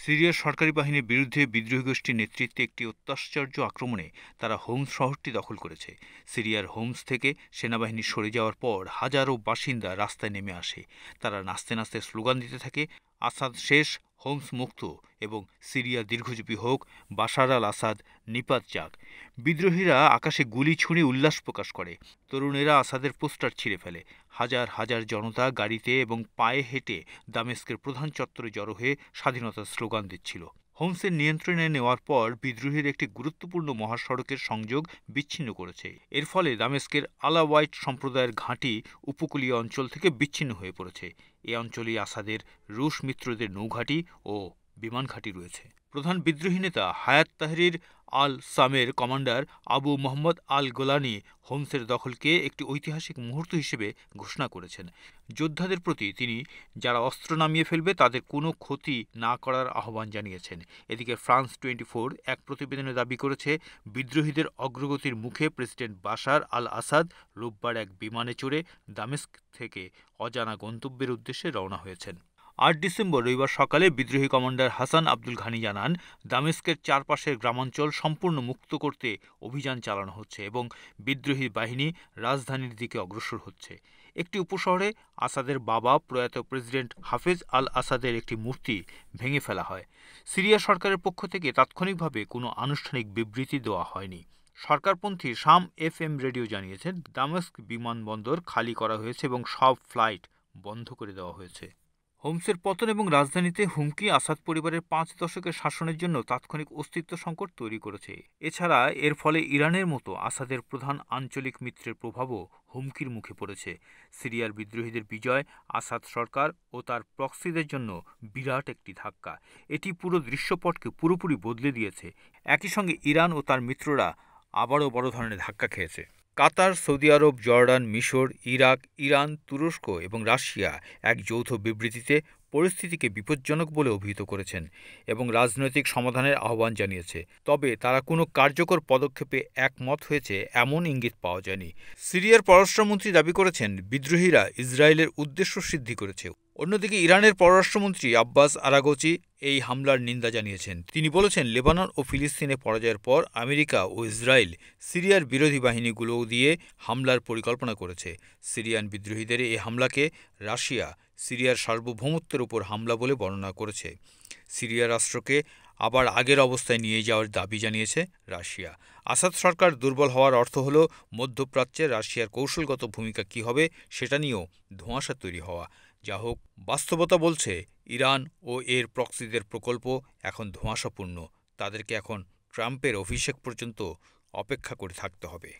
সিরিয়ার সরকারি বাহিনীর বিরুদ্ধে বিদ্রোহী গোষ্ঠীর নেতৃত্বে একটি অত্যাশ্চর্য আক্রমণে তারা হোমস শহরটি দখল করেছে। সিরিয়ার হোমস থেকে সেনাবাহিনী সরে যাওয়ার পর হাজারো বাসিন্দা রাস্তায় নেমে আসে। তারা নাচতে নাচতে স্লোগান দিতে থাকে, আসাদ শেষ, হোমস মুক্ত এবং সিরিয়া দীর্ঘজীবী হোক, বাশার আল আসাদ নিপাত যাক। বিদ্রোহীরা আকাশে গুলি ছুঁড়ে উল্লাস প্রকাশ করে। তরুণেরা আসাদের পোস্টার ছিঁড়ে ফেলে। হাজার হাজার জনতা গাড়িতে এবং পায়ে হেঁটে দামেস্কের প্রধান চত্বরে জড়ো হয়ে স্বাধীনতার স্লোগান দিচ্ছিল। হোমসের নিয়ন্ত্রণে নেওয়ার পর বিদ্রোহীর একটি গুরুত্বপূর্ণ মহাসড়কের সংযোগ বিচ্ছিন্ন করেছে। এর ফলে দামেস্কের আলাওয়াইট সম্প্রদায়ের ঘাঁটি উপকূলীয় অঞ্চল থেকে বিচ্ছিন্ন হয়ে পড়েছে। এ অঞ্চলেই আসাদের রুশ মিত্রদের নৌঘাঁটি ও বিমান ঘাঁটি রয়েছে। প্রধান বিদ্রোহী নেতা হায়াত তাহরির আল সামের কমান্ডার আবু মোহাম্মদ আল গোলানি হোমসের দখলকে একটি ঐতিহাসিক মুহূর্ত হিসেবে ঘোষণা করেছেন। যোদ্ধাদের প্রতি তিনি যারা অস্ত্র নামিয়ে ফেলবে তাদের কোনো ক্ষতি না করার আহ্বান জানিয়েছেন। এদিকে ফ্রান্স 24 এক প্রতিবেদনে দাবি করেছে, বিদ্রোহীদের অগ্রগতির মুখে প্রেসিডেন্ট বাশার আল আসাদ রোববার এক বিমানে চড়ে দামেস্ক থেকে অজানা গন্তব্যের উদ্দেশ্যে রওনা হয়েছেন। ৮ ডিসেম্বর রবিবার সকালে বিদ্রোহী কমান্ডার হাসান আব্দুল ঘানি জানান, দামেস্কের চারপাশের গ্রামাঞ্চল সম্পূর্ণ মুক্ত করতে অভিযান চালানো হচ্ছে এবং বিদ্রোহী বাহিনী রাজধানীর দিকে অগ্রসর হচ্ছে। একটি উপশহরে আসাদের বাবা প্রয়াত প্রেসিডেন্ট হাফেজ আল আসাদের একটি মূর্তি ভেঙে ফেলা হয়। সিরিয়া সরকারের পক্ষ থেকে তাৎক্ষণিকভাবে কোনো আনুষ্ঠানিক বিবৃতি দেওয়া হয়নি। সরকারপন্থী শাম FM রেডিও জানিয়েছে, দামেস্ক বিমানবন্দর খালি করা হয়েছে এবং সব ফ্লাইট বন্ধ করে দেওয়া হয়েছে। হোমসের পতন এবং রাজধানীতে হুমকি আসাদ পরিবারের ৫ দশকের শাসনের জন্য তাৎক্ষণিক অস্তিত্ব সংকট তৈরি করেছে। এছাড়া এর ফলে ইরানের মতো আসাদের প্রধান আঞ্চলিক মিত্রের প্রভাবও হুমকির মুখে পড়েছে। সিরিয়ার বিদ্রোহীদের বিজয় আসাদ সরকার ও তার প্রক্সিদের জন্য বিরাট একটি ধাক্কা। এটি পুরো দৃশ্যপটকে পুরোপুরি বদলে দিয়েছে। একই সঙ্গে ইরান ও তার মিত্ররা আবারও বড় ধরনের ধাক্কা খেয়েছে। কাতার, সৌদি আরব, জর্ডান, মিশর, ইরাক, ইরান, তুরস্ক এবং রাশিয়া এক যৌথ বিবৃতিতে পরিস্থিতিকে বিপজ্জনক বলে অভিহিত করেছেন এবং রাজনৈতিক সমাধানের আহ্বান জানিয়েছে। তবে তারা কোনো কার্যকর পদক্ষেপে একমত হয়েছে এমন ইঙ্গিত পাওয়া যায়নি। সিরিয়ার পররাষ্ট্রমন্ত্রী দাবি করেছেন, বিদ্রোহীরা ইসরায়েলের উদ্দেশ্য সিদ্ধি করেছে। অন্যদিকে ইরানের পররাষ্ট্রমন্ত্রী আব্বাস আরাগচি এই হামলার নিন্দা জানিয়েছেন। তিনি বলেছেন, লেবানন ও ফিলিস্তিনে পরাজয়ের পর আমেরিকা ও ইসরায়েল সিরিয়ার বিরোধী বাহিনীগুলো দিয়ে হামলার পরিকল্পনা করেছে। সিরিয়ান বিদ্রোহীদের এই হামলাকে রাশিয়া সিরিয়ার সার্বভৌমত্বের উপর হামলা বলে বর্ণনা করেছে। সিরিয়া রাষ্ট্রকে আবার আগের অবস্থায় নিয়ে যাওয়ার দাবি জানিয়েছে রাশিয়া। আসাদ সরকার দুর্বল হওয়ার অর্থ হল মধ্যপ্রাচ্যে রাশিয়ার কৌশলগত ভূমিকা কী হবে সেটা নিয়েও ধোঁয়াশা তৈরি হওয়া। যা হোক, বাস্তবতা বলছে ইরান ও এর প্রক্সিদের প্রকল্প এখন ধোঁয়াশাপূর্ণ। তাদেরকে এখন ট্রাম্পের অভিষেক পর্যন্ত অপেক্ষা করে থাকতে হবে।